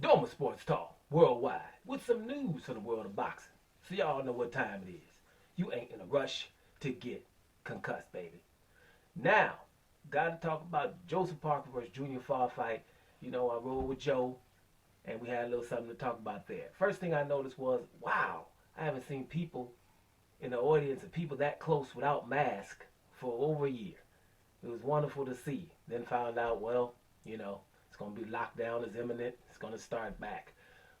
Doma Sports Talk worldwide with some news from the world of boxing. So y'all know what time it is. You ain't in a rush to get concussed, baby. Now, got to talk about Joseph Parker versus Junior Fall fight. You know, I rode with Joe, and we had a little something to talk about there. First thing I noticed was, wow, I haven't seen people in the audience and people that close without mask for over a year. It was wonderful to see. Then found out, well, you know, it's going to be lockdown is imminent. It's going to start back.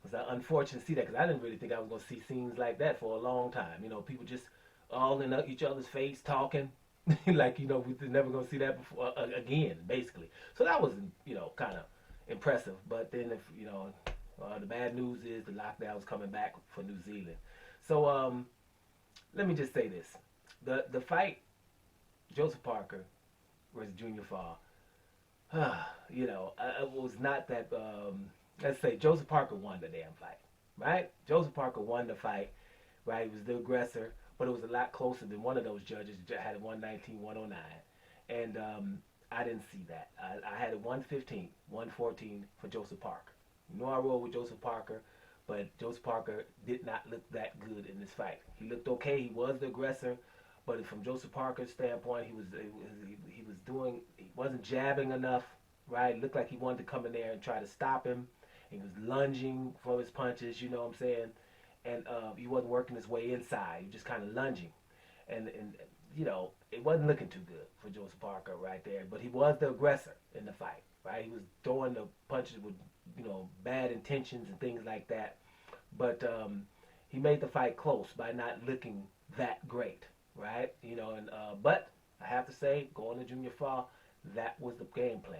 It was unfortunate to see that because I didn't really think I was going to see scenes like that for a long time. You know, people just all in each other's face talking. Like, you know, we're never going to see that before again, basically. So that was, you know, kind of impressive. But then, if you know, the bad news is the lockdown is coming back for New Zealand. So let me just say this: the fight, Joseph Parker versus Junior Fall. You know, it was not that. Let's say Joseph Parker won the damn fight, right? Joseph Parker won the fight, right? He was the aggressor, but it was a lot closer than one of those judges had it 119-109, and I didn't see that. I had it 115, 114 for Joseph Parker. You know I rolled with Joseph Parker, but Joseph Parker did not look that good in this fight. He looked okay. He was the aggressor, but from Joseph Parker's standpoint, he wasn't jabbing enough, right? It looked like he wanted to come in there and try to stop him. He was lunging for his punches, you know what I'm saying? And he wasn't working his way inside. He was just kind of lunging, and you know it wasn't looking too good for Joseph Parker right there. But he was the aggressor in the fight, right? He was throwing the punches with bad intentions and things like that. But he made the fight close by not looking that great, right? You know, and but I have to say, going to Junior Fall, that was the game plan.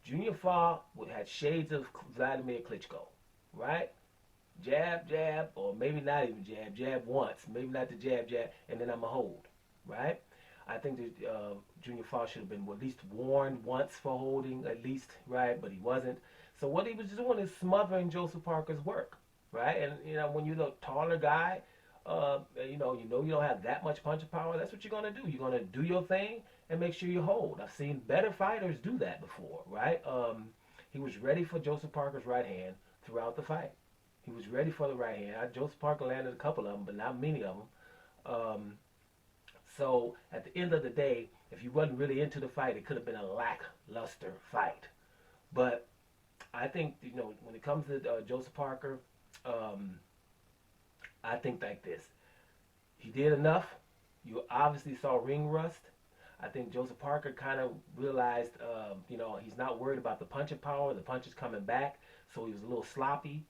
Junior Fall had shades of Vladimir Klitschko, right? Jab, jab, or maybe not even jab. Jab once, maybe not the jab, jab, and then I'm a hold, right? I think that Junior Fall should have been at least warned once for holding, at least, right? But he wasn't. So what he was doing is smothering Joseph Parker's work, right? And you know, when you're the taller guy, you don't have that much punching power. That's what you're gonna do. You're gonna do your thing and make sure you hold. I've seen better fighters do that before, right? He was ready for Joseph Parker's right hand throughout the fight. He was ready for the right hand. Joseph Parker landed a couple of them, but not many of them. So at the end of the day, if you wasn't really into the fight, it could have been a lackluster fight. But I think when it comes to Joseph Parker, um, I think like this: he did enough. You obviously saw ring rust. I think Joseph Parker kind of realized, he's not worried about the punching power. The punch is coming back, so he was a little sloppy.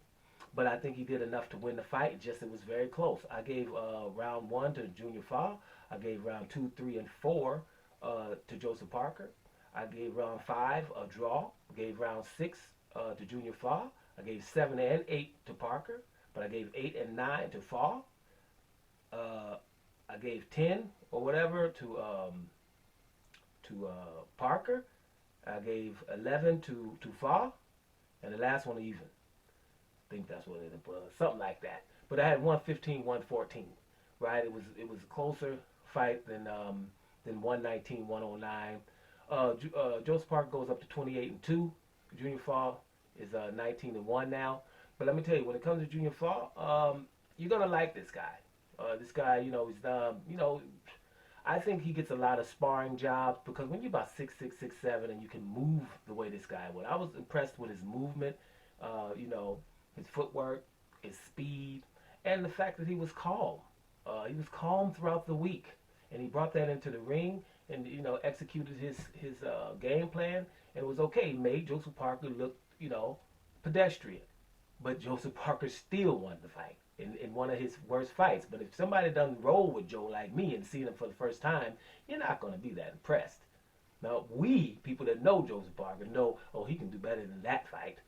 But I think he did enough to win the fight. Just it was very close. I gave round one to Junior Fall. I gave round two, three, and four to Joseph Parker. I gave round five a draw. I gave round six to Junior Fall. I gave seven and eight to Parker, but I gave eight and nine to Fall. I gave 10 or whatever to Parker. I gave 11 to Fall, and the last one even. I think that's what it was, something like that. But I had 115, 114, right? It was a closer fight than 119, 109. Joseph Parker goes up to 28-2. Junior Fall is 19-1 now. But let me tell you, when it comes to Junior Fall, you're gonna like this guy. This guy, I think he gets a lot of sparring jobs because when you're about 6'6", 6'7", and you can move the way this guy would, I was impressed with his movement. His footwork, his speed, and the fact that he was calm. He was calm throughout the week, and he brought that into the ring and executed his game plan, and it was okay. He made Joseph Parker look pedestrian, but Joseph Parker still won the fight in one of his worst fights. But if somebody doesn't roll with Joe like me and seen him for the first time, you're not going to be that impressed. Now, we, people that know Joseph Parker, know, oh, he can do better than that fight,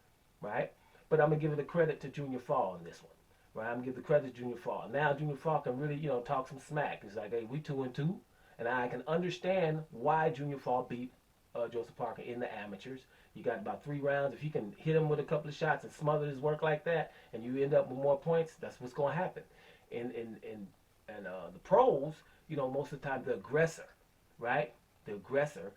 right? But I'm going to give the credit to Junior Fall in this one, right? I'm going to give the credit to Junior Fall. Now, Junior Fall can really, talk some smack. He's like, hey, we 2-2, and I can understand why Junior Fall beat Joseph Parker in the amateurs. You got about 3 rounds. If you can hit him with a couple of shots and smother his work like that, and you end up with more points, that's what's going to happen. In the pros, most of the time the aggressor, right? The aggressor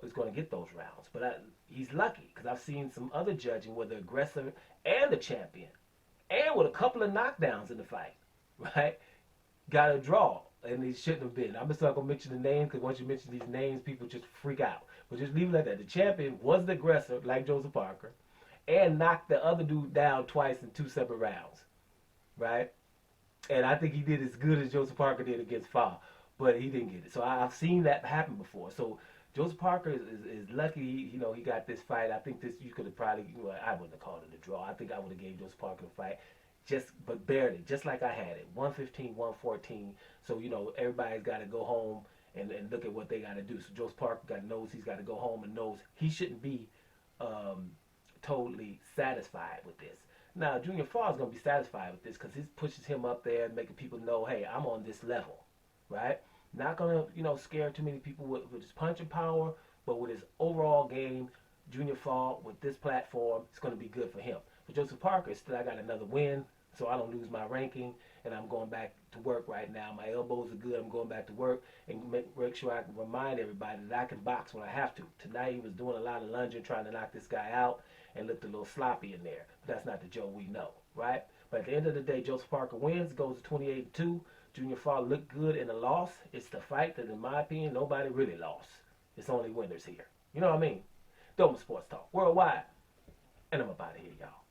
is going to get those rounds. But he's lucky because I've seen some other judging where the aggressor and the champion, and with a couple of knockdowns in the fight, right, got a draw. And he shouldn't have been. I'm just not going to mention the names because once you mention these names, people just freak out. But just leave it like that. The champion was the aggressor, like Joseph Parker, and knocked the other dude down twice in 2 separate rounds, right? And I think he did as good as Joseph Parker did against Fall, but he didn't get it. So I've seen that happen before. So Joseph Parker is lucky. He got this fight. I think this you could have probably. Well, I wouldn't have called it a draw. I think I would have gave Joseph Parker the fight, but barely, just like I had it, 115, 114. So everybody's got to go home and look at what they got to do. So Joseph Parker knows he's got to go home and knows he shouldn't be totally satisfied with this. Now, Junior Fall is going to be satisfied with this because this pushes him up there and making people know, hey, I'm on this level, right? Not going to, scare too many people with his punching power, but with his overall game, Junior Fall, with this platform, it's going to be good for him. For Joseph Parker, still I got another win, so I don't lose my ranking, and I'm going back to work right now. My elbows are good. I'm going back to work and make sure I can remind everybody that I can box when I have to. Tonight he was doing a lot of lunging, trying to knock this guy out, and looked a little sloppy in there. But that's not the Joe we know, right? But at the end of the day, Joseph Parker wins, goes to 28-2. Junior Fall looked good in the loss. It's the fight that, in my opinion, nobody really lost. It's only winners here. You know what I mean? Doma Sports Talk Worldwide. And I'm about to hear y'all.